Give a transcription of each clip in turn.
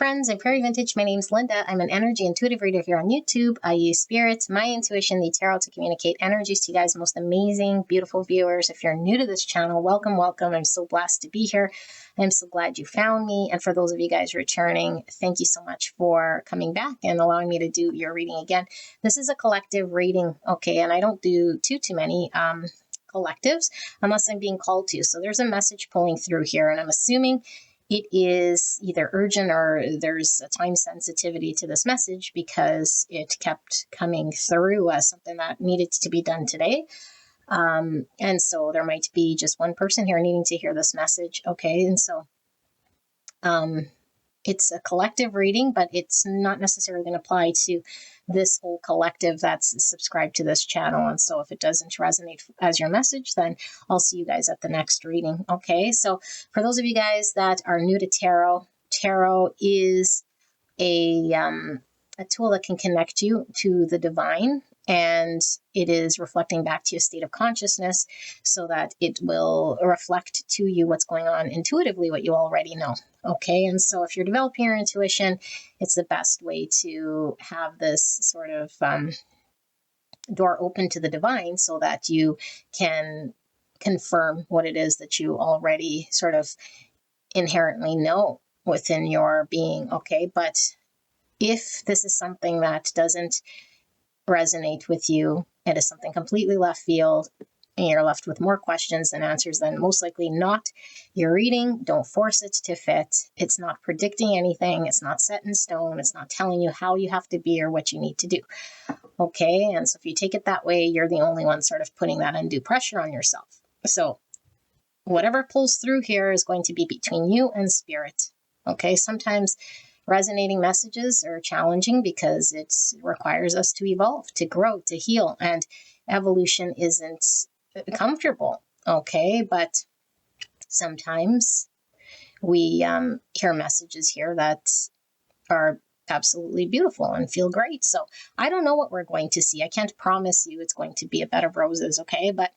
friends and Prairie Vintage. My name's Linda. I'm an energy intuitive reader here on YouTube. I use spirit, my intuition, the tarot to communicate energies to you guys, most amazing, beautiful viewers. If you're new to this channel, welcome, welcome. I'm so blessed to be here. I'm so glad you found me. And for those of you guys returning, thank you so much for coming back and allowing me to do your reading again. This is a collective reading, okay? And I don't do too many collectives unless I'm being called to. So there's a message pulling through here, and I'm assuming it is either urgent or there's a time sensitivity to this message because it kept coming through as something that needed to be done today. And so there might be just one person here needing to hear this message. Okay. And so, it's a collective reading, but it's not necessarily going to apply to this whole collective that's subscribed to this channel. And so if it doesn't resonate as your message, then I'll see you guys at the next reading. Okay, so for those of you guys that are new to tarot, tarot is a tool that can connect you to the divine, and it is reflecting back to your state of consciousness so that it will reflect to you what's going on intuitively, what you already know. Okay, and so if you're developing your intuition, it's the best way to have this sort of door open to the divine so that you can confirm what it is that you already sort of inherently know within your being. Okay, but if this is something that doesn't resonate with you, it is something completely left field, and you're left with more questions than answers, then most likely not your reading. Don't force it to fit. It's not predicting anything. It's not set in stone. It's not telling you how you have to be or what you need to do. Okay, and so if you take it that way, you're the only one sort of putting that undue pressure on yourself. So whatever pulls through here is going to be between you and spirit. Okay, sometimes resonating messages are challenging because it requires us to evolve, to grow, to heal, and evolution isn't comfortable, okay? But sometimes we hear messages here that are absolutely beautiful and feel great. So I don't know what we're going to see. I can't promise you it's going to be a bed of roses, okay? But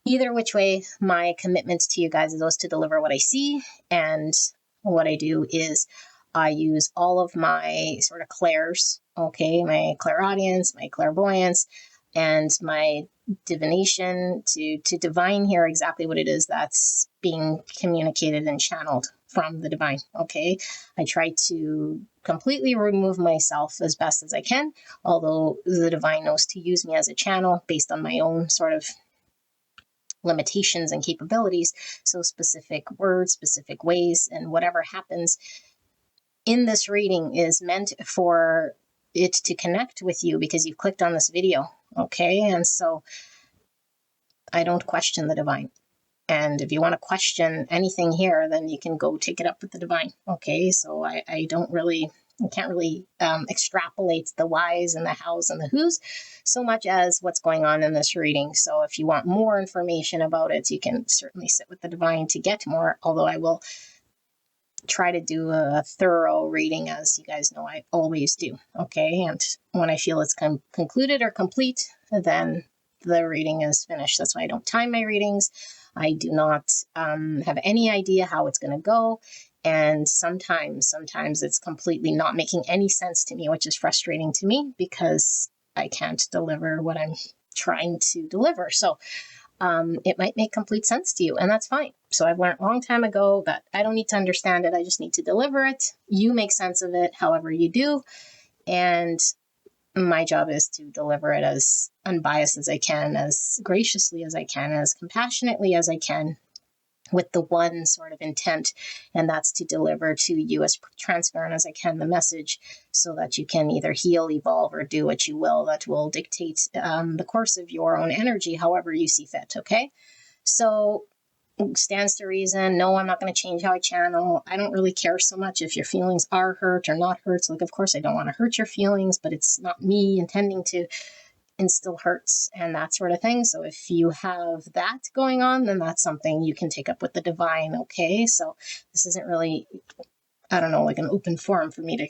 either which way, my commitment to you guys is always to deliver what I see, and what I do is I use all of my sort of clairs, okay, my clairaudience, my clairvoyance, and my divination to divine here exactly what it is that's being communicated and channeled from the divine, okay? I try to completely remove myself as best as I can, although the divine knows to use me as a channel based on my own sort of limitations and capabilities. So specific words, specific ways, and whatever happens in this reading is meant for it to connect with you because you've clicked on this video, okay? And so I don't question the divine. And if you want to question anything here, then you can go take it up with the divine, okay? So I can't really extrapolate the whys and the hows and the whos so much as what's going on in this reading. So if you want more information about it, you can certainly sit with the divine to get more, although I will try to do a thorough reading, as you guys know I always do, okay? And when I feel it's concluded or complete, then the reading is finished. That's why I don't time my readings. I do not have any idea how it's going to go, and sometimes it's completely not making any sense to me, which is frustrating to me because I can't deliver what I'm trying to deliver. So it might make complete sense to you, and that's fine. So I've learned a long time ago that I don't need to understand it. I just need to deliver it. You make sense of it however you do. And my job is to deliver it as unbiased as I can, as graciously as I can, as compassionately as I can, with the one sort of intent, and that's to deliver to you as transparent as I can the message so that you can either heal, evolve, or do what you will that will dictate the course of your own energy however you see fit, okay? So stands to reason. No, I'm not going to change how I channel. I don't really care so much if your feelings are hurt or not hurt. Like, of course, I don't want to hurt your feelings, but it's not me intending to instill hurts and that sort of thing. So if you have that going on, then that's something you can take up with the divine, okay? So this isn't really, I don't know, like an open forum for me to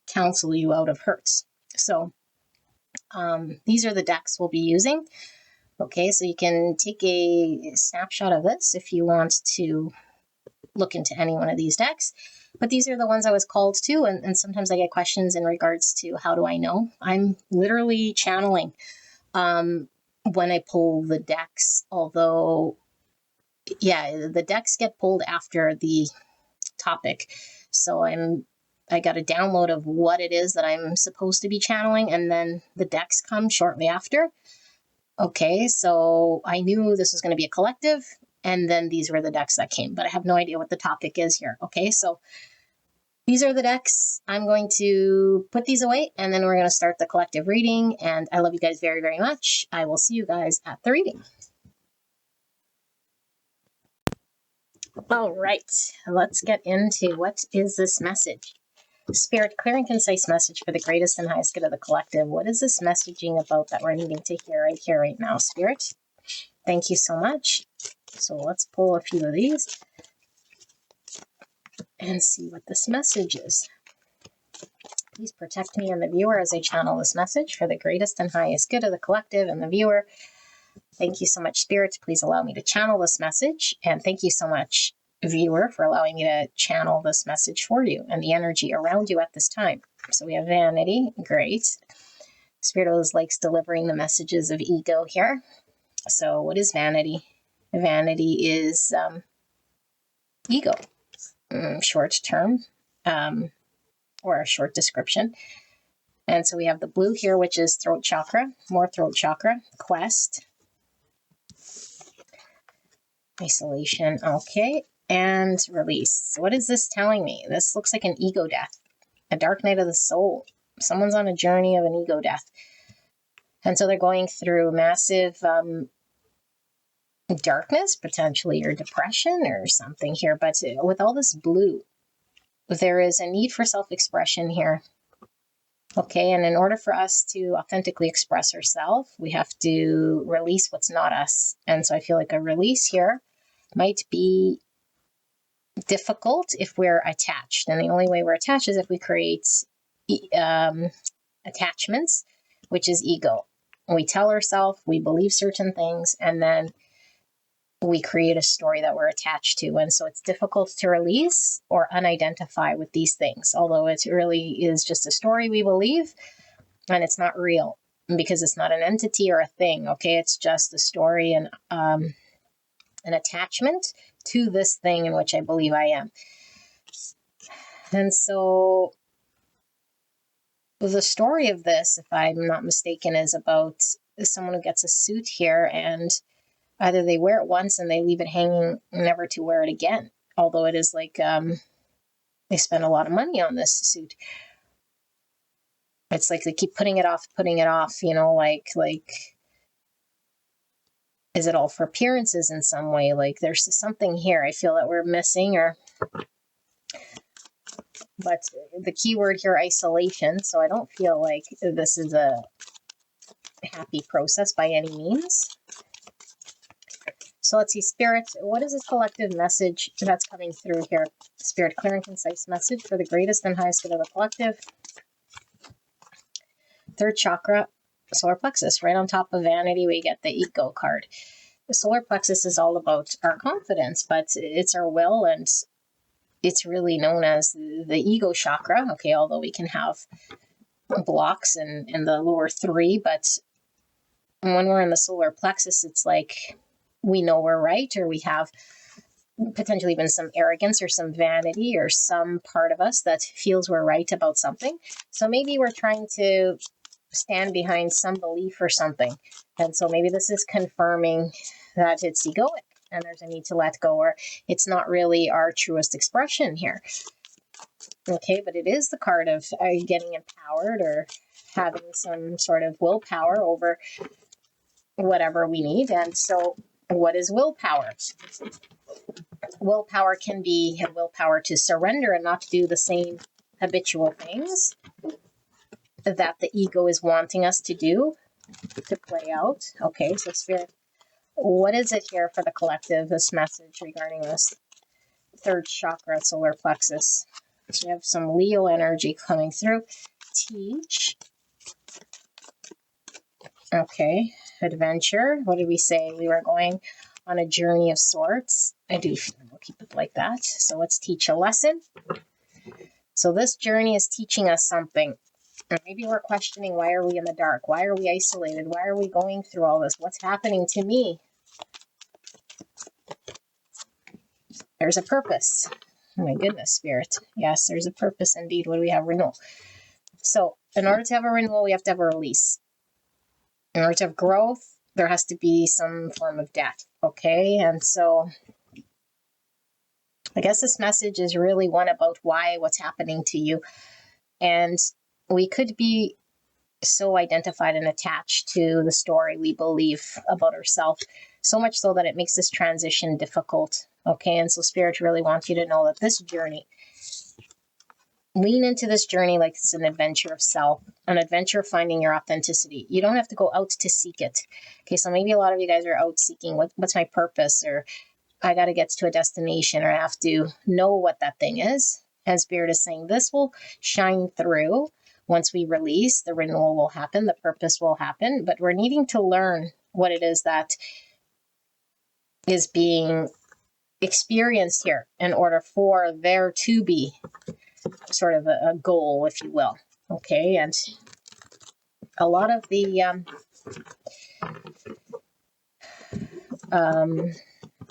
counsel you out of hurts. So these are the decks we'll be using. Okay, so you can take a snapshot of this if you want to look into any one of these decks. But these are the ones I was called to, and sometimes I get questions in regards to how do I know? I'm literally channeling when I pull the decks, although, yeah, the decks get pulled after the topic. So I got a download of what it is that I'm supposed to be channeling, and then the decks come shortly after. Okay, so I knew this was going to be a collective, and then these were the decks that came, but I have no idea what the topic is here. Okay, so these are the decks. I'm going to put these away, and then we're going to start the collective reading, and I love you guys very, very much. I will see you guys at the reading. All right, let's get into what is this message. Spirit, clear and concise message for the greatest and highest good of the collective. What is this messaging about that we're needing to hear right here, right now, Spirit? Thank you so much. So let's pull a few of these and see what this message is. Please protect me and the viewer as I channel this message for the greatest and highest good of the collective and the viewer. Thank you so much, Spirit. Please allow me to channel this message. And thank you so much, viewer, for allowing me to channel this message for you and the energy around you at this time. So we have vanity. Great. Spirit always likes delivering the messages of ego here. So what is vanity? Vanity is ego, short term, or a short description. And so we have the blue here, which is throat chakra, more throat chakra, quest, isolation, okay, and release. What is this telling me? This looks like an ego death, a dark night of the soul. Someone's on a journey of an ego death. And so they're going through massive darkness, potentially, or depression or something here. But with all this blue, there is a need for self-expression here. Okay, and in order for us to authentically express ourselves, we have to release what's not us. And so I feel like a release here might be difficult if we're attached. And the only way we're attached is if we create attachments, which is ego. We tell ourselves, we believe certain things, and then we create a story that we're attached to. And so it's difficult to release or unidentify with these things, although it really is just a story we believe, and it's not real because it's not an entity or a thing. Okay, it's just a story and an attachment to this thing in which I believe I am. And so the story of this, if I'm not mistaken, is about someone who gets a suit here, and either they wear it once and they leave it hanging never to wear it again. Although it is like they spend a lot of money on this suit. It's like they keep putting it off, you know, like is it all for appearances in some way? Like there's something here I feel that we're missing, but the key word here, isolation. So I don't feel like this is a happy process by any means. So let's see, Spirit, what is this collective message that's coming through here? Spirit, clear and concise message for the greatest and highest good of the collective. Third chakra, solar plexus. Right on top of vanity, we get the ego card. The solar plexus is all about our confidence, but it's our will, and it's really known as the ego chakra. Okay, although we can have blocks in the lower three, but when we're in the solar plexus, it's like we know we're right, or we have potentially even some arrogance or some vanity or some part of us that feels we're right about something. So maybe we're trying to stand behind some belief or something. And so maybe this is confirming that it's egoic and there's a need to let go, or it's not really our truest expression here. Okay, but it is the card of getting empowered or having some sort of willpower over whatever we need. And so what is willpower? Willpower can be willpower to surrender and not to do the same habitual things that the ego is wanting us to do, to play out. Okay, so Spirit, what is it here for the collective, this message regarding this third chakra, solar plexus? So we have some Leo energy coming through. Teach. Okay, adventure. What did we say? We were going on a journey of sorts. We'll keep it like that. So let's teach a lesson. So this journey is teaching us something. Or maybe we're questioning, why are we in the dark? Why are we isolated? Why are we going through all this? What's happening to me? There's a purpose. Oh my goodness, Spirit. Yes, there's a purpose indeed. What do we have? Renewal. So in order to have a renewal, we have to have a release. In order to have growth, there has to be some form of death. Okay? And so I guess this message is really one about what's happening to you. And we could be so identified and attached to the story we believe about ourselves, so much so that it makes this transition difficult. Okay, and so Spirit really wants you to know that this journey, lean into this journey like it's an adventure of self, an adventure of finding your authenticity. You don't have to go out to seek it. Okay, so maybe a lot of you guys are out seeking what's my purpose, or I got to get to a destination, or I have to know what that thing is. And Spirit is saying this will shine through. Once we release, the renewal will happen, the purpose will happen, but we're needing to learn what it is that is being experienced here in order for there to be sort of a goal, if you will. Okay, and a lot of the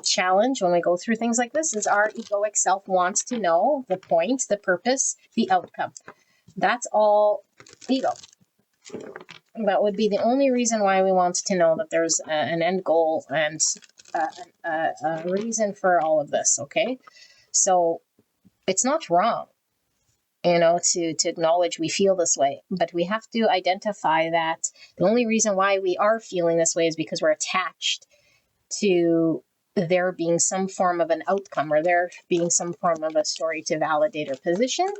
challenge when we go through things like this is our egoic self wants to know the point, the purpose, the outcome. That's all ego. That would be the only reason why we want to know that there's an end goal and a reason for all of this, okay? So it's not wrong, to acknowledge we feel this way, but we have to identify that the only reason why we are feeling this way is because we're attached to there being some form of an outcome, or there being some form of a story to validate our position.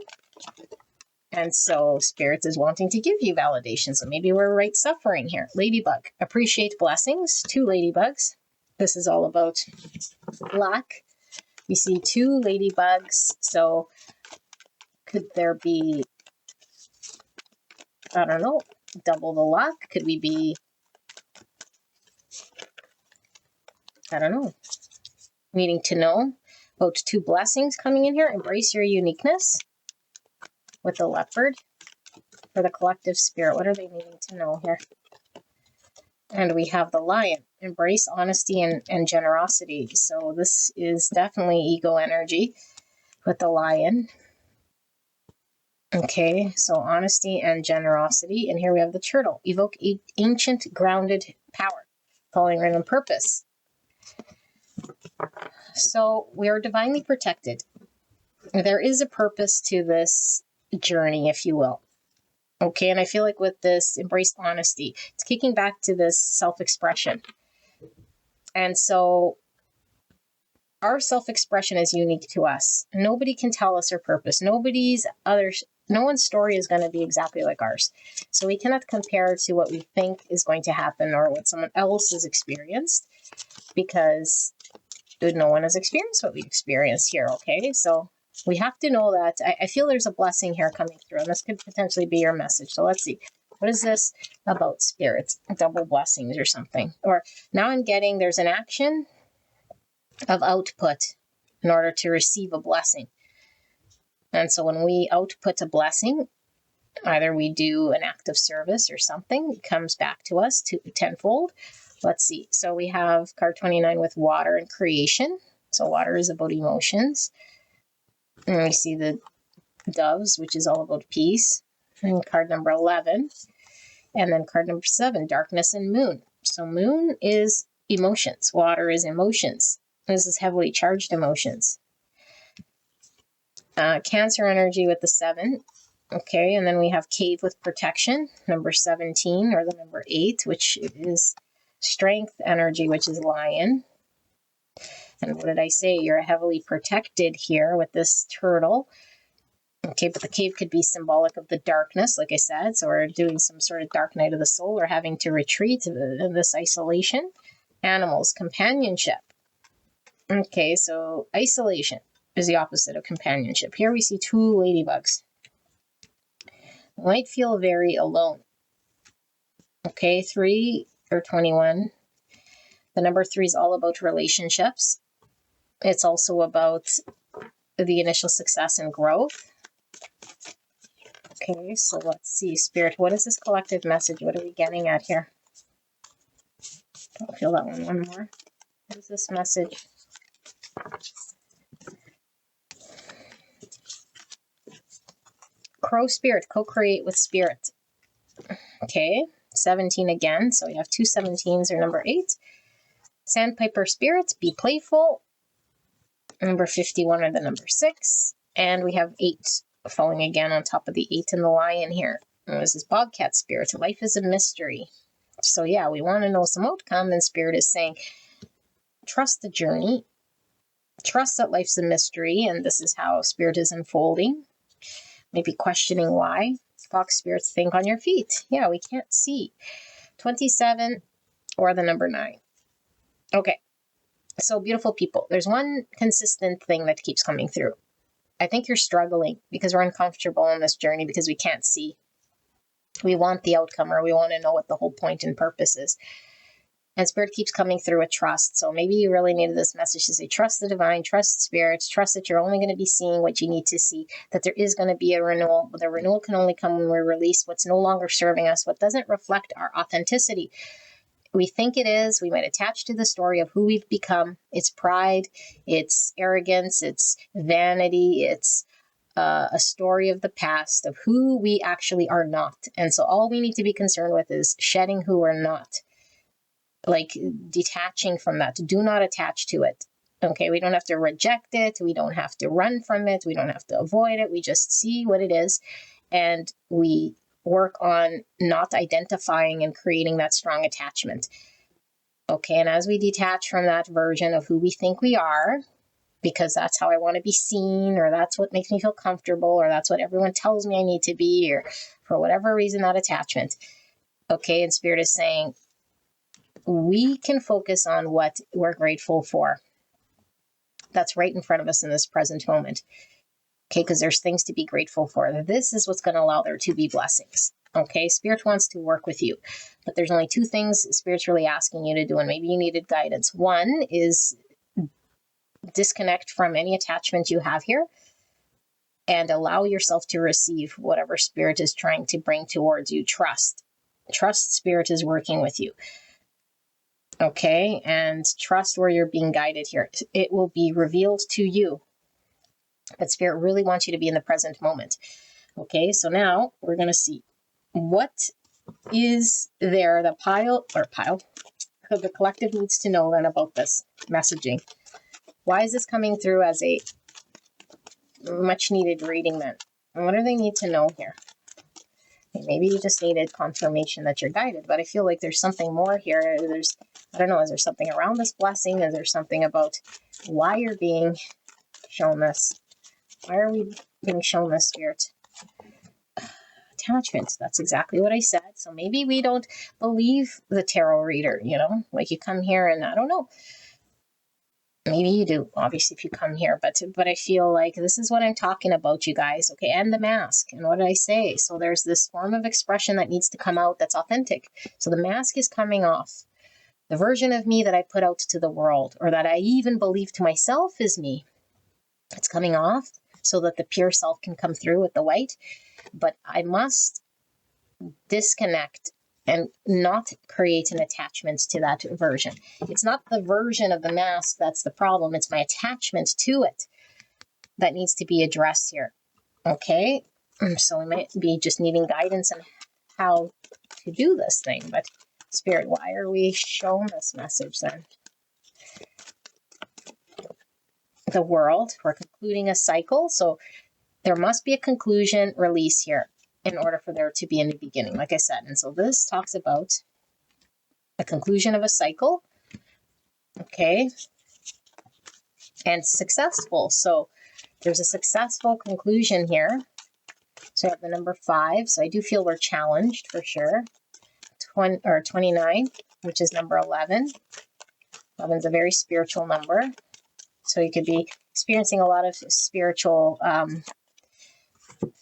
And so Spirit is wanting to give you validation. So maybe we're right suffering here. Ladybug, appreciate blessings. 2 ladybugs. This is all about luck. We see 2 ladybugs. So could there be, I don't know, double the luck? Could we be, I don't know, needing to know about 2 blessings coming in here? Embrace your uniqueness. With the leopard for the collective spirit. What are they needing to know here? And we have the lion. Embrace honesty and generosity. So this is definitely ego energy with the lion. Okay, so honesty and generosity. And here we have the turtle. Evoke ancient grounded power. Following random purpose. So we are divinely protected. There is a purpose to this journey, if you will. Okay, and I feel like with this embrace honesty, it's kicking back to this self-expression. And so our self-expression is unique to us. Nobody can tell us our purpose. No one's story is going to be exactly like ours. So we cannot compare to what we think is going to happen or what someone else has experienced, because no one has experienced what we experienced here, okay? So we have to know that. I feel there's a blessing here coming through, and this could potentially be your message. So let's see. What is this about, spirits? Double blessings or something. Or now I'm getting there's an action of output in order to receive a blessing. And so when we output a blessing, either we do an act of service or something, it comes back to us tenfold. Let's see. So we have card 29 with water and creation. So water is about emotions. And we see the doves, which is all about peace. And card number 11. And then card number 7, darkness and moon. So moon is emotions. Water is emotions. This is heavily charged emotions. Cancer energy with the 7. Okay, and then we have cave with protection, number 17, or the number 8, which is strength energy, which is lion. And what did I say? You're heavily protected here with this turtle. Okay, but the cave could be symbolic of the darkness, like I said. So we're doing some sort of dark night of the soul, or having to retreat in this isolation. Animals, companionship. Okay, so isolation is the opposite of companionship. Here we see 2 ladybugs. You might feel very alone. Okay, 3 or 21. The number 3 is all about relationships. It's also about the initial success and growth. Okay, so let's see, Spirit, what is this collective message? What are we getting at here? Don't feel that one more. What is this message? Crow Spirit, co-create with Spirit. Okay, 17 again. So we have two 17s or number 8. Sandpiper Spirit, be playful. Number 51 or the number 6. And we have 8 falling again on top of the 8 and the lion here. And this is Bobcat Spirit. Life is a mystery. So yeah, we want to know some outcome, and Spirit is saying, trust the journey. Trust that life's a mystery, and this is how Spirit is unfolding. Maybe questioning why. Fox Spirits, think on your feet. Yeah, we can't see. 27 or the number 9. Okay, so beautiful people. There's one consistent thing that keeps coming through. I think you're struggling because we're uncomfortable on this journey because we can't see. We want the outcome, or we want to know what the whole point and purpose is. And Spirit keeps coming through with trust. So maybe you really needed this message to say, trust the divine, trust Spirit, trust that you're only going to be seeing what you need to see, that there is going to be a renewal. The renewal can only come when we release what's no longer serving us, what doesn't reflect our authenticity. We think it is. We might attach to the story of who we've become. It's pride, it's arrogance, it's vanity, it's a story of the past of who we actually are not. And so all we need to be concerned with is shedding who we're not. Like detaching from that. Do not attach to it. Okay, we don't have to reject it. We don't have to run from it. We don't have to avoid it. We just see what it is, and we work on not identifying and creating that strong attachment. Okay, and as we detach from that version of who we think we are, because that's how I want to be seen, or that's what makes me feel comfortable, or that's what everyone tells me I need to be, or for whatever reason, that attachment. Okay, and Spirit is saying, we can focus on what we're grateful for. That's right in front of us in this present moment. Okay, because there's things to be grateful for. This is what's going to allow there to be blessings. Okay, Spirit wants to work with you, but there's only 2 things Spirit's really asking you to do, and maybe you needed guidance. One is disconnect from any attachment you have here and allow yourself to receive whatever Spirit is trying to bring towards you. Trust Spirit is working with you. Okay, and trust where you're being guided here. It will be revealed to you. But Spirit really wants you to be in the present moment. Okay, so now we're going to see what is there the the collective needs to know then about this messaging. Why is this coming through as a much needed reading then? And what do they need to know here? Maybe you just needed confirmation that you're guided, but I feel like there's something more here. I don't know, is there something around this blessing? Is there something about why you're being shown this? Why are we being shown this, Spirit? Attachment. That's exactly what I said. So maybe we don't believe the tarot reader, like you come here and I don't know. Maybe you do, obviously, if you come here, but I feel like this is what I'm talking about, you guys, okay? And the mask, and what did I say? So there's this form of expression that needs to come out that's authentic. So the mask is coming off. The version of me that I put out to the world, or that I even believe to myself is me, it's coming off so that the pure self can come through with the white. But I must disconnect and not create an attachment to that version. It's not the version of the mask that's the problem. It's my attachment to it that needs to be addressed here. Okay? So we might be just needing guidance on how to do this thing. But Spirit, why are we shown this message then? The world, we're concluding a cycle. So there must be a conclusion release here in order for there to be a new beginning, like I said. And so this talks about a conclusion of a cycle, okay, and successful. So there's a successful conclusion here. So I have the number 5. So I do feel we're challenged for sure. 29, which is number 11. 11 is a very spiritual number. So you could be experiencing a lot of spiritual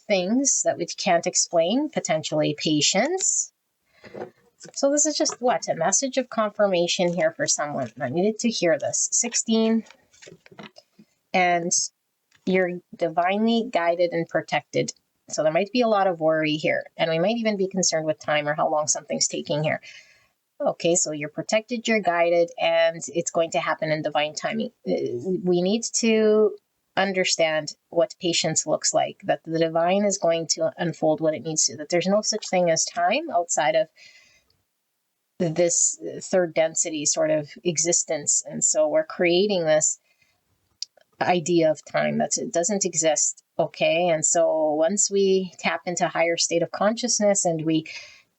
things that we can't explain, potentially patience. So this is just a message of confirmation here for someone. I needed to hear this. 16 and You're divinely guided and protected. So there might be a lot of worry here, and we might even be concerned with time or how long something's taking here. Okay, so you're protected, you're guided, and it's going to happen in divine timing. We need to understand what patience looks like, that the divine is going to unfold what it needs to, that there's no such thing as time outside of this third density sort of existence. And so we're creating this idea of time that it doesn't exist. Okay, and so once we tap into a higher state of consciousness and we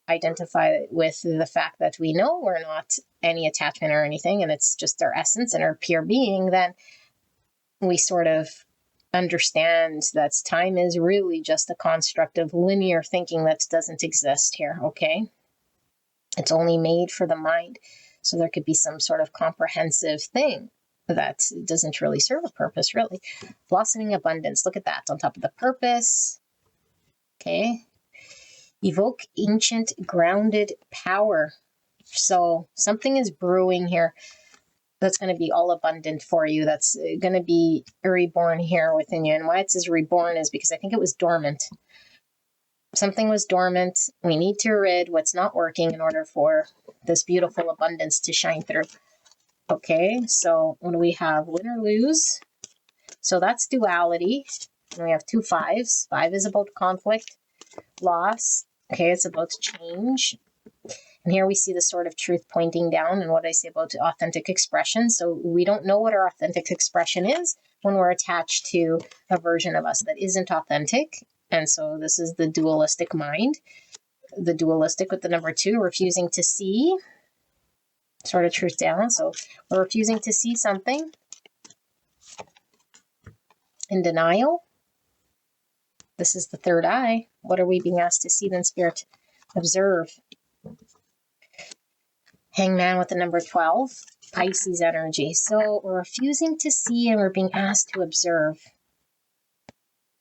identify with the fact that we know we're not any attachment or anything, and it's just our essence and our pure being, then we sort of understand that time is really just a construct of linear thinking that doesn't exist here. Okay, it's only made for the mind. So there could be some sort of comprehensive thing that doesn't really serve a purpose, really. Blossoming abundance, look at that on top of the purpose. Okay, evoke ancient grounded power. So something is brewing here that's going to be all abundant for you, that's going to be reborn here within you. And why it says reborn is because I think it was dormant. Something was dormant. We need to rid what's not working in order for this beautiful abundance to shine through. Okay, so what do we have? Win or lose. So that's duality. And we have 2 5s. 5 is about conflict, loss. Okay, it's about change. And here we see the sort of truth pointing down, and what I say about authentic expression. So we don't know what our authentic expression is when we're attached to a version of us that isn't authentic. And so this is the dualistic mind. The dualistic with the number 2, refusing to see sort of truth down. So we're refusing to see something. In denial. This is the third eye. What are we being asked to see then, Spirit? Observe. Hangman with the number 12. Pisces energy. So we're refusing to see and we're being asked to observe.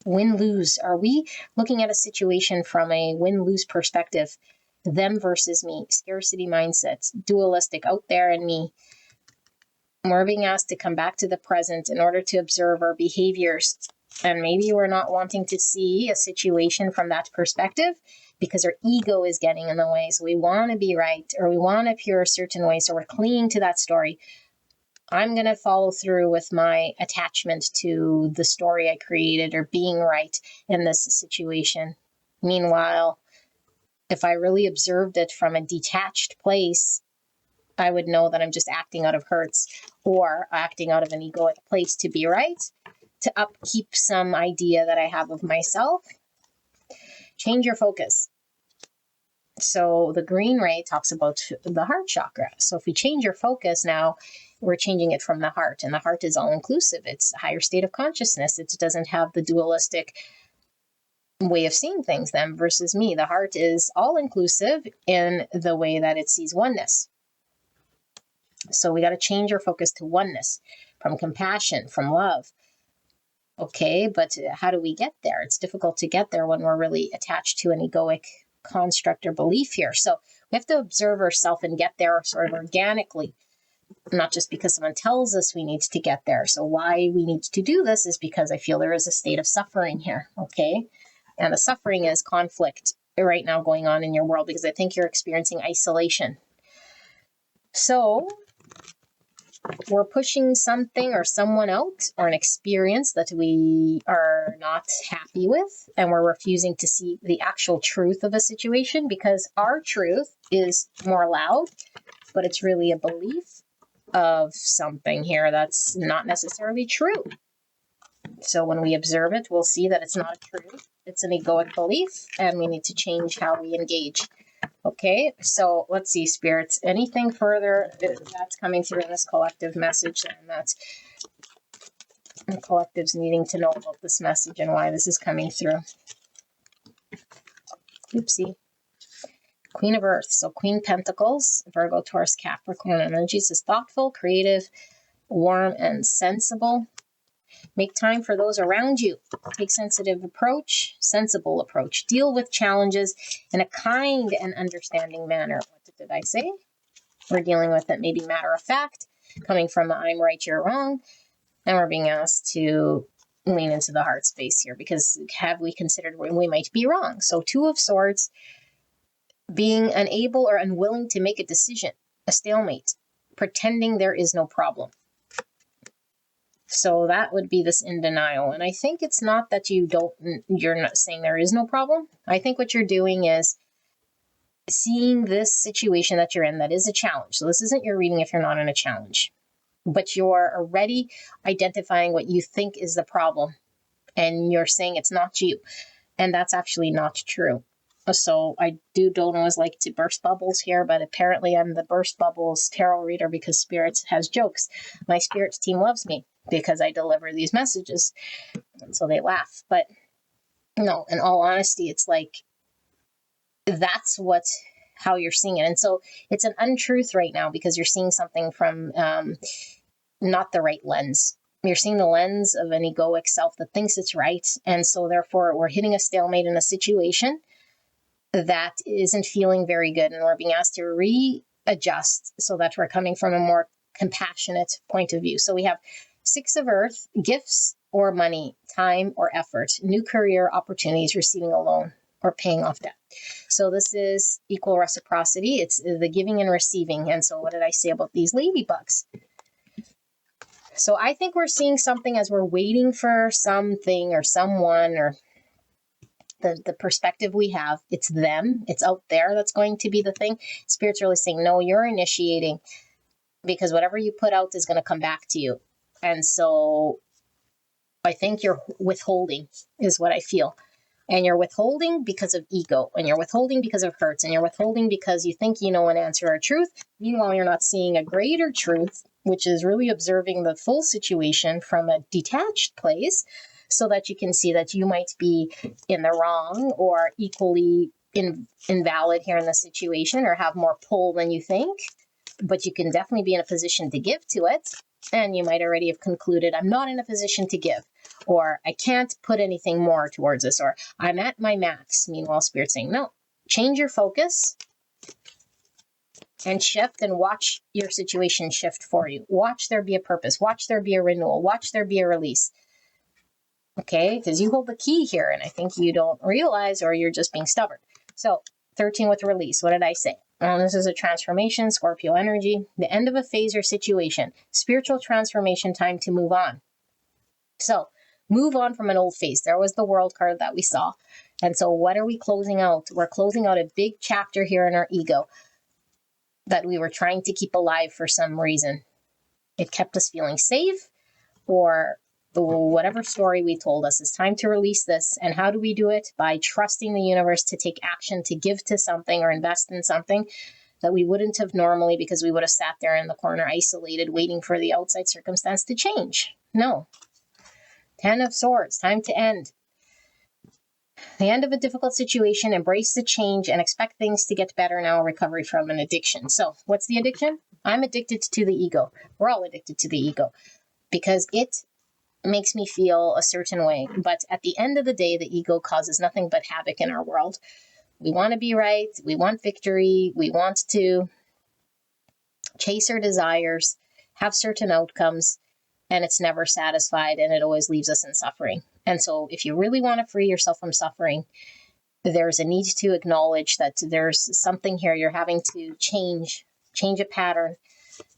Win-lose. Are we looking at a situation from a win-lose perspective? Them versus me. Scarcity mindsets. Dualistic. Out there and me. We're being asked to come back to the present in order to observe our behaviors. And maybe we're not wanting to see a situation from that perspective because our ego is getting in the way. So we want to be right, or we want to appear a certain way. So we're clinging to that story. I'm going to follow through with my attachment to the story I created or being right in this situation. Meanwhile, if I really observed it from a detached place, I would know that I'm just acting out of hurts or acting out of an egoic place to be right, to upkeep some idea that I have of myself. Change your focus. So the green ray talks about the heart chakra. So if we change your focus now, we're changing it from the heart. And the heart is all-inclusive. It's a higher state of consciousness. It doesn't have the dualistic way of seeing things, them versus me. The heart is all-inclusive in the way that it sees oneness. So we got to change our focus to oneness, from compassion, from love. Okay, but how do we get there? It's difficult to get there when we're really attached to an egoic construct or belief here. So we have to observe ourselves and get there sort of organically, not just because someone tells us we need to get there. So why we need to do this is because I feel there is a state of suffering here, okay? And the suffering is conflict right now going on in your world because I think you're experiencing isolation. So we're pushing something or someone out or an experience that we are not happy with, and we're refusing to see the actual truth of a situation because our truth is more loud, but it's really a belief of something here that's not necessarily true. So when we observe it, we'll see that it's not a truth. It's an egoic belief, and we need to change how we engage. Okay, so let's see, spirits. Anything further that's coming through in this collective message, and that's the collective's needing to know about this message and why this is coming through. Oopsie. Queen of Earth. So Queen Pentacles, Virgo, Taurus, Capricorn energies is thoughtful, creative, warm, and sensible. Make time for those around you. Take sensitive approach, sensible approach. Deal with challenges in a kind and understanding manner. What did I say? We're dealing with it maybe matter of fact, coming from I'm right, you're wrong. And we're being asked to lean into the heart space here, because have we considered when we might be wrong? So Two of Swords, being unable or unwilling to make a decision, a stalemate, pretending there is no problem. So that would be this in denial. And I think it's not that you're not saying there is no problem. I think what you're doing is seeing this situation that you're in that is a challenge. So this isn't your reading if you're not in a challenge, but you're already identifying what you think is the problem, and you're saying it's not you. And that's actually not true. So I don't always like to burst bubbles here, but apparently I'm the burst bubbles tarot reader because Spirit has jokes. My Spirit team loves me because I deliver these messages, and so they laugh. But no, in all honesty, it's like that's how you're seeing it. And so it's an untruth right now because you're seeing something from not the right lens. You're seeing the lens of an egoic self that thinks it's right. And so therefore we're hitting a stalemate in a situation that isn't feeling very good. And we're being asked to readjust so that we're coming from a more compassionate point of view. So we have Six of Earth, gifts or money, time or effort, new career opportunities, receiving a loan or paying off debt. So this is equal reciprocity. It's the giving and receiving. And so what did I say about these ladybugs? So I think we're seeing something as we're waiting for something or someone, or the perspective we have. It's them. It's out there that's going to be the thing. Spirit's really saying, no, you're initiating, because whatever you put out is going to come back to you. And so I think you're withholding is what I feel. And you're withholding because of ego, and you're withholding because of hurts, and you're withholding because you think you know an answer or truth. Meanwhile, you're not seeing a greater truth, which is really observing the full situation from a detached place, so that you can see that you might be in the wrong or equally invalid here in the situation, or have more pull than you think. But you can definitely be in a position to give to it. And you might already have concluded, I'm not in a position to give, or I can't put anything more towards this, or I'm at my max. Meanwhile, Spirit's saying, no, change your focus and shift, and watch your situation shift for you. Watch there be a purpose. Watch there be a renewal. Watch there be a release. Okay, because you hold the key here, and I think you don't realize, or you're just being stubborn. So 13 with release. What did I say? This is a transformation, Scorpio energy, the end of a phase or situation, spiritual transformation, time to move on. So move on from an old phase. There was the World card that we saw. And so what are we closing out? We're closing out a big chapter here in our ego that we were trying to keep alive for some reason. It kept us feeling safe, or whatever story we told us. It's time to release this. And how do we do it? By trusting the universe to take action, to give to something or invest in something that we wouldn't have normally, because we would have sat there in the corner isolated waiting for the outside circumstance to change. No. 10 of Swords, time to end. The end of a difficult situation, embrace the change and expect things to get better now, recovery from an addiction. So what's the addiction? I'm addicted to the ego. We're all addicted to the ego because it makes me feel a certain way. But at the end of the day, the ego causes nothing but havoc in our world. We want to be right. We want victory. We want to chase our desires, have certain outcomes, and it's never satisfied, and it always leaves us in suffering. And so if you really want to free yourself from suffering, there's a need to acknowledge that there's something here you're having to change a pattern,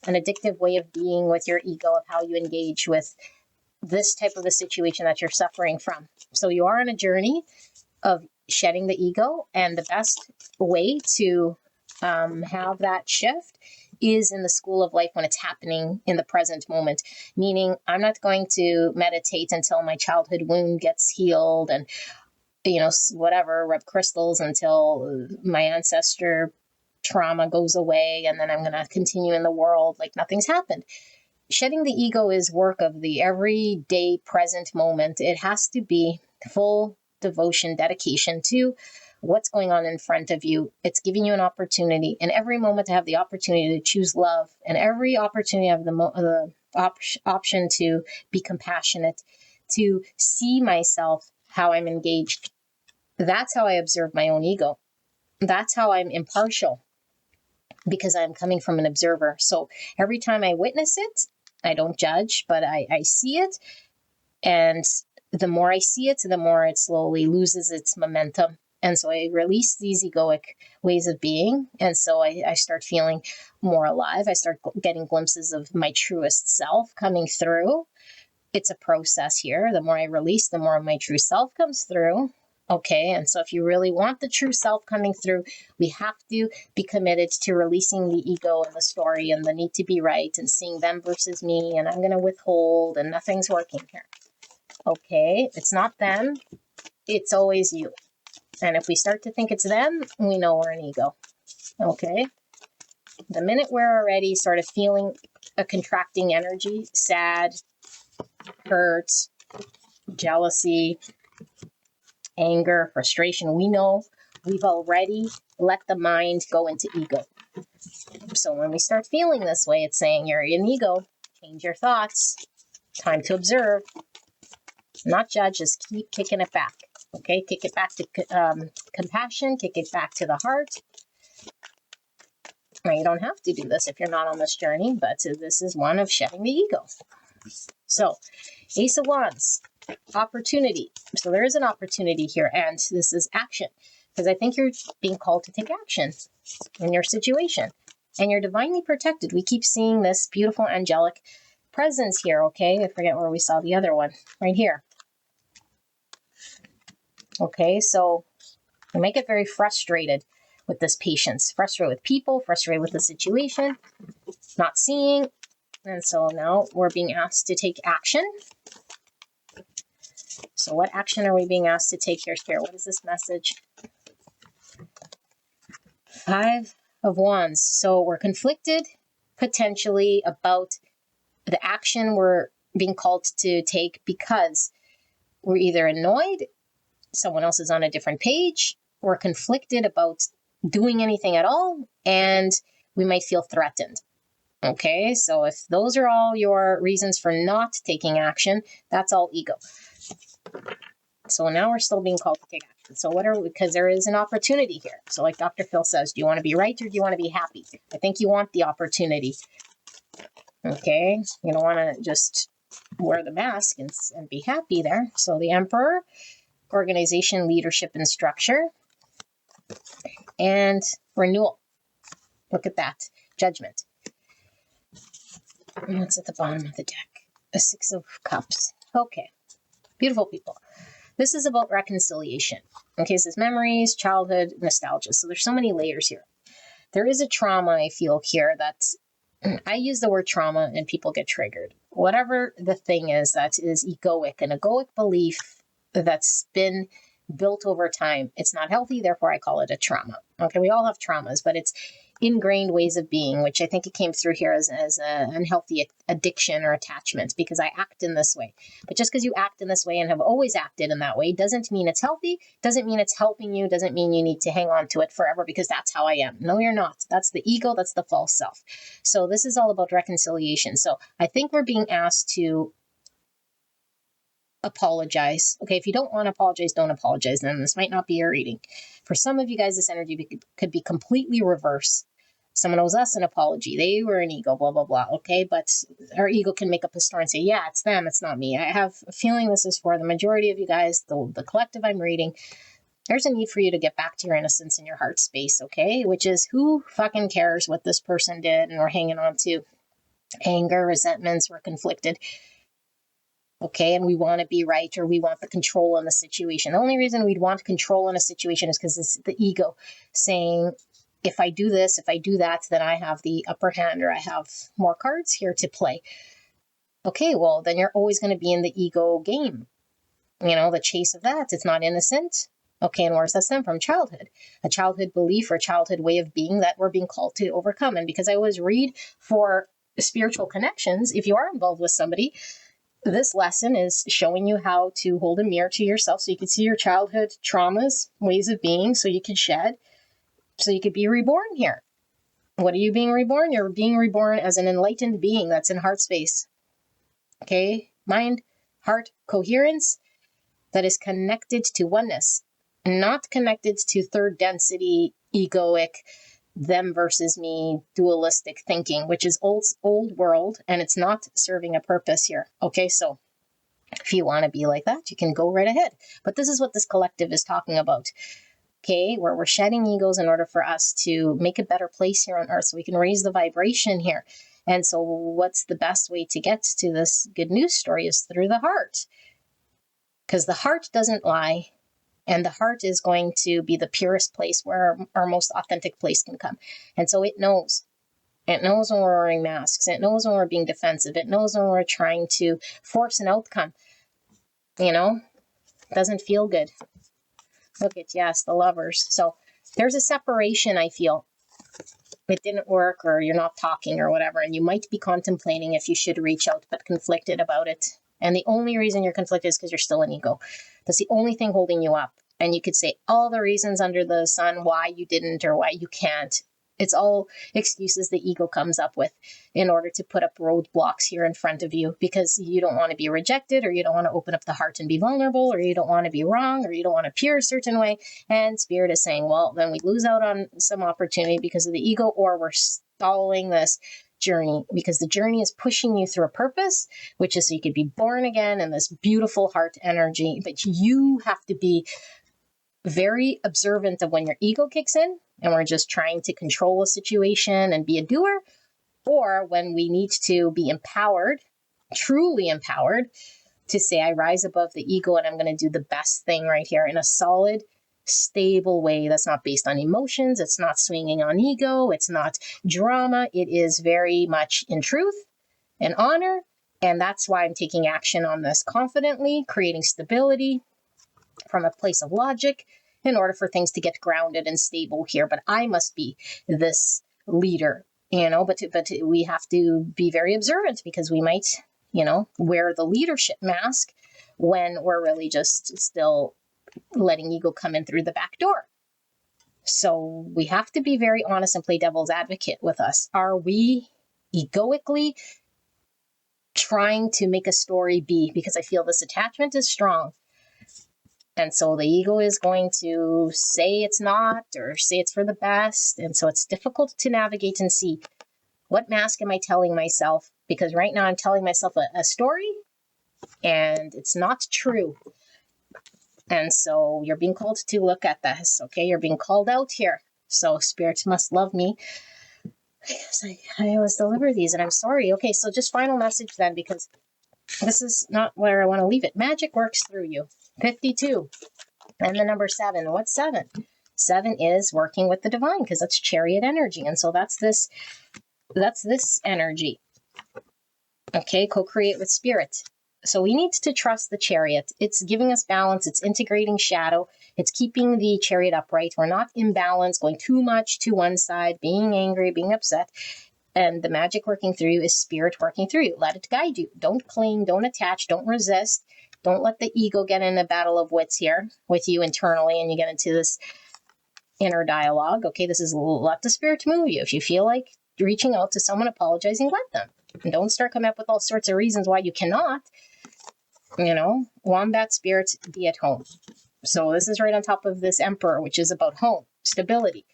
an addictive way of being with your ego, of how you engage with this type of a situation that you're suffering from. So you are on a journey of shedding the ego, and the best way to have that shift is in the school of life when it's happening in the present moment. Meaning, I'm not going to meditate until my childhood wound gets healed and, whatever, rub crystals until my ancestor trauma goes away, and then I'm going to continue in the world like nothing's happened. Shedding the ego is work of the everyday present moment. It has to be full devotion, dedication to what's going on in front of you. It's giving you an opportunity, and every moment to have the opportunity to choose love, and every opportunity to have the option to be compassionate, to see myself how I'm engaged. That's how I observe my own ego. That's how I'm impartial, because I'm coming from an observer. So every time I witness it, I don't judge, but I see it, and the more I see it, the more it slowly loses its momentum. And so I release these egoic ways of being. And so I start feeling more alive. I start getting glimpses of my truest self coming through. It's a process here. The more I release, the more my true self comes through. Okay, and so if you really want the true self coming through, we have to be committed to releasing the ego and the story and the need to be right and seeing them versus me, and I'm going to withhold and nothing's working here. Okay, it's not them, it's always you. And if we start to think it's them, we know we're an ego. Okay, the minute we're already sort of feeling a contracting energy, sad, hurt, jealousy, anger, frustration, we know we've already let the mind go into ego. So when we start feeling this way, it's saying you're an ego, change your thoughts, time to observe, not judge, just keep kicking it back. Okay, kick it back to compassion, kick it back to the heart. Now, you don't have to do this if you're not on this journey, but this is one of shedding the ego. So, Ace of Wands, opportunity. So there is an opportunity here, and this is action, because I think you're being called to take action in your situation, and you're divinely protected. We keep seeing this beautiful angelic presence here. Okay, I forget where we saw the other one, right here. Okay, so you might get very frustrated with this patience, frustrated with people, frustrated with the situation, not seeing. And so now we're being asked to take action. So what action are we being asked to take here? What is this message? 5 of Wands. So we're conflicted potentially about the action we're being called to take because we're either annoyed, someone else is on a different page, we're conflicted about doing anything at all, and we might feel threatened. Okay, so if those are all your reasons for not taking action, that's all ego. So now we're still being called to take action. So what are we, because there is an opportunity here. So like Dr. Phil says, do you want to be right or do you want to be happy? I think you want the opportunity. Okay, you don't want to just wear the mask and be happy there. So the Emperor, organization, leadership, and structure, and renewal. Look at that, judgment. And that's at the bottom of the deck. A 6 of Cups. Okay, beautiful people. This is about reconciliation. Okay, so it's memories, childhood, nostalgia. So there's so many layers here. There is a trauma I feel here that I use the word trauma and people get triggered. Whatever the thing is that is egoic, an egoic belief that's been built over time. It's not healthy, therefore I call it a trauma. Okay, we all have traumas, but it's ingrained ways of being, which I think it came through here as an unhealthy addiction or attachment because I act in this way. But just because you act in this way and have always acted in that way doesn't mean it's healthy, doesn't mean it's helping you, doesn't mean you need to hang on to it forever because that's how I am. No, you're not. That's the ego, that's the false self. So this is all about reconciliation. So I think we're being asked to apologize. Okay, if you don't want to apologize, don't apologize. Then this might not be your reading. For some of you guys, this energy could be completely reverse. Someone owes us an apology. They were an ego, blah, blah, blah. Okay, but our ego can make up a story and say, yeah, it's them, it's not me. I have a feeling this is for the majority of you guys, the collective I'm reading. There's a need for you to get back to your innocence and your heart space, okay? Which is who fucking cares what this person did and we're hanging on to anger, resentments, we're conflicted. Okay, and we want to be right or we want the control in the situation. The only reason we'd want control in a situation is because it's the ego saying, if I do this, if I do that, then I have the upper hand or I have more cards here to play. Okay, well, then you're always going to be in the ego game. You know, the chase of that. It's not innocent. Okay, and where's that stem from? Childhood. A childhood belief or childhood way of being that we're being called to overcome. And because I always read for spiritual connections, if you are involved with somebody, this lesson is showing you how to hold a mirror to yourself so you can see your childhood traumas, ways of being, so you can shed, so you could be reborn here. What are you being reborn? You're being reborn as an enlightened being that's in heart space. Okay? Mind, heart, coherence that is connected to oneness, not connected to third density, egoic, them versus me, dualistic thinking, which is old world, and it's not serving a purpose here. Okay, so If you want to be like that, you can go right ahead. But this is what this collective is talking about. Okay, where we're shedding egos in order for us to make a better place here on earth so we can raise the vibration here. And so what's the best way to get to this good news story is through the heart. Because the heart doesn't lie. And the heart is going to be the purest place where our most authentic place can come. And so it knows. It knows when we're wearing masks. It knows when we're being defensive. It knows when we're trying to force an outcome. You know, it doesn't feel good. Look at, yes, the Lovers. So there's a separation, I feel. It didn't work, or you're not talking or whatever, and you might be contemplating if you should reach out, but conflicted about it. And the only reason you're conflicted is because you're still an ego. That's the only thing holding you up. And you could say all the reasons under the sun why you didn't or why you can't. It's all excuses the ego comes up with in order to put up roadblocks here in front of you, because you don't want to be rejected, or you don't want to open up the heart and be vulnerable, or you don't want to be wrong, or you don't want to appear a certain way. And Spirit is saying, well, then we lose out on some opportunity because of the ego, or we're stalling this journey because the journey is pushing you through a purpose, which is so you could be born again in this beautiful heart energy. But you have to be very observant of when your ego kicks in and we're just trying to control a situation and be a doer, or when we need to be empowered, truly empowered, to say, I rise above the ego and I'm going to do the best thing right here in a solid, stable way that's not based on emotions. It's not swinging on ego. It's not drama. It is very much in truth and honor. And that's why I'm taking action on this confidently, creating stability from a place of logic in order for things to get grounded and stable here. But I must be this leader, but we have to be very observant, because we might, wear the leadership mask when we're really just still letting ego come in through the back door. So we have to be very honest and play devil's advocate with us. Are we egoically trying to make a story be? Because I feel this attachment is strong. And so the ego is going to say it's not, or say it's for the best. And so it's difficult to navigate and see, what mask am I telling myself? Because right now I'm telling myself a story and it's not true. And so you're being called to look at this, okay? You're being called out here. So Spirit must love me. Yes, I always deliver these, and I'm sorry. Okay, so just final message then, because this is not where I want to leave it. Magic works through you. 52. And the number 7. What's 7? 7 is working with the divine, because that's chariot energy. And so that's this energy. Okay, co-create with Spirit. So we need to trust the chariot. It's giving us balance. It's integrating shadow. It's keeping the chariot upright. We're not imbalanced, going too much to one side, being angry, being upset. And the magic working through you is Spirit working through you. Let it guide you. Don't cling, don't attach, don't resist. Don't let the ego get in a battle of wits here with you internally, and you get into this inner dialogue. Okay, this is let the Spirit move you. If you feel like reaching out to someone, apologizing, let them. And don't start coming up with all sorts of reasons why you cannot. Wombat Spirit, be at home. So this is right on top of this Emperor, which is about home, stability.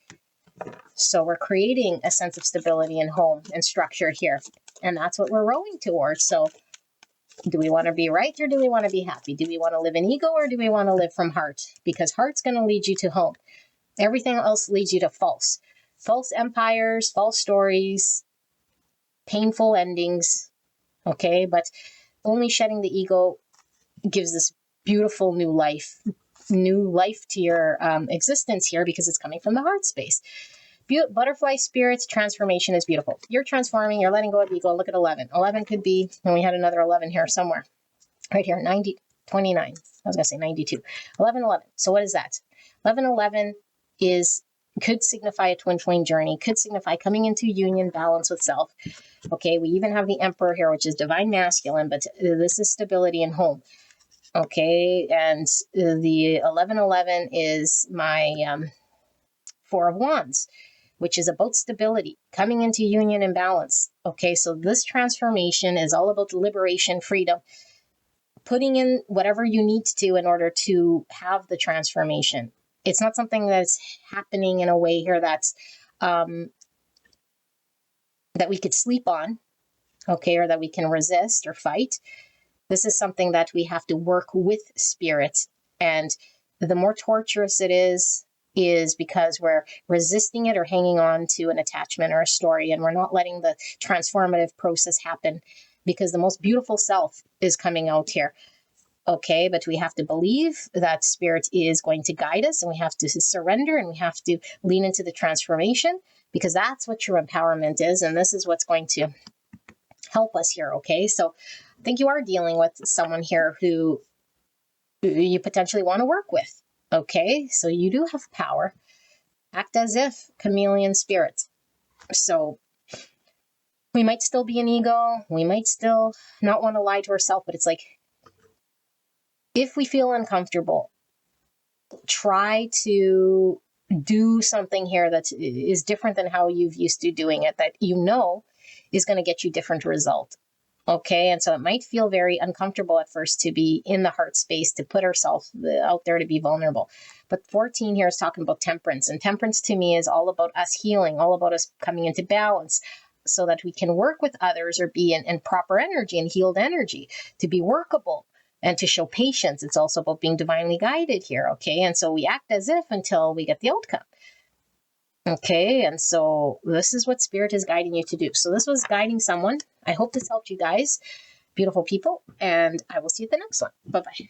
So we're creating a sense of stability in home and structure here. And that's what we're rowing towards. So do we want to be right, or do we want to be happy? Do we want to live in ego, or do we want to live from heart? Because heart's going to lead you to home. Everything else leads you to false. False empires, false stories, painful endings. Okay, but only shedding the ego gives this beautiful new life to your existence here, because it's coming from the heart space. Butterfly Spirit's transformation is beautiful. You're transforming, you're letting go of ego. Look at 11. 11 could be, and we had another 11 here somewhere. Right here, 29. I was going to say 92. 11. So what is that? 11 could signify a twin flame journey, could signify coming into union, balance with self. Okay, we even have the Emperor here, which is divine masculine, but this is stability and home. Okay, and the 11 is my 4 of Wands, which is about stability, coming into union and balance. Okay, so this transformation is all about liberation, freedom, putting in whatever you need to in order to have the transformation. It's not something that's happening in a way here that's that we could sleep on, okay, or that we can resist or fight. This is something that we have to work with spirit. And the more torturous it is because we're resisting it or hanging on to an attachment or a story, and we're not letting the transformative process happen, because the most beautiful self is coming out here. Okay, but we have to believe that spirit is going to guide us, and we have to surrender, and we have to lean into the transformation, because that's what true empowerment is. And this is what's going to help us here. Okay, so I think you are dealing with someone here who you potentially want to work with. Okay, so you do have power. Act as if chameleon spirit. So we might still be an ego. We might still not want to lie to ourselves, but it's like, if we feel uncomfortable, try to do something here that is different than how you've used to doing it, that you know is going to get you different result. Okay, and so it might feel very uncomfortable at first to be in the heart space, to put ourselves out there, to be vulnerable. But 14 here is talking about temperance, and temperance to me is all about us healing, all about us coming into balance, so that we can work with others or be in proper energy and healed energy, to be workable and to show patience. It's also about being divinely guided here. Okay, and so we act as if until we get the outcome. Okay, and so this is what spirit is guiding you to do. So this was guiding someone. I hope this helped you guys, beautiful people, and I will see you at the next one. Bye-bye.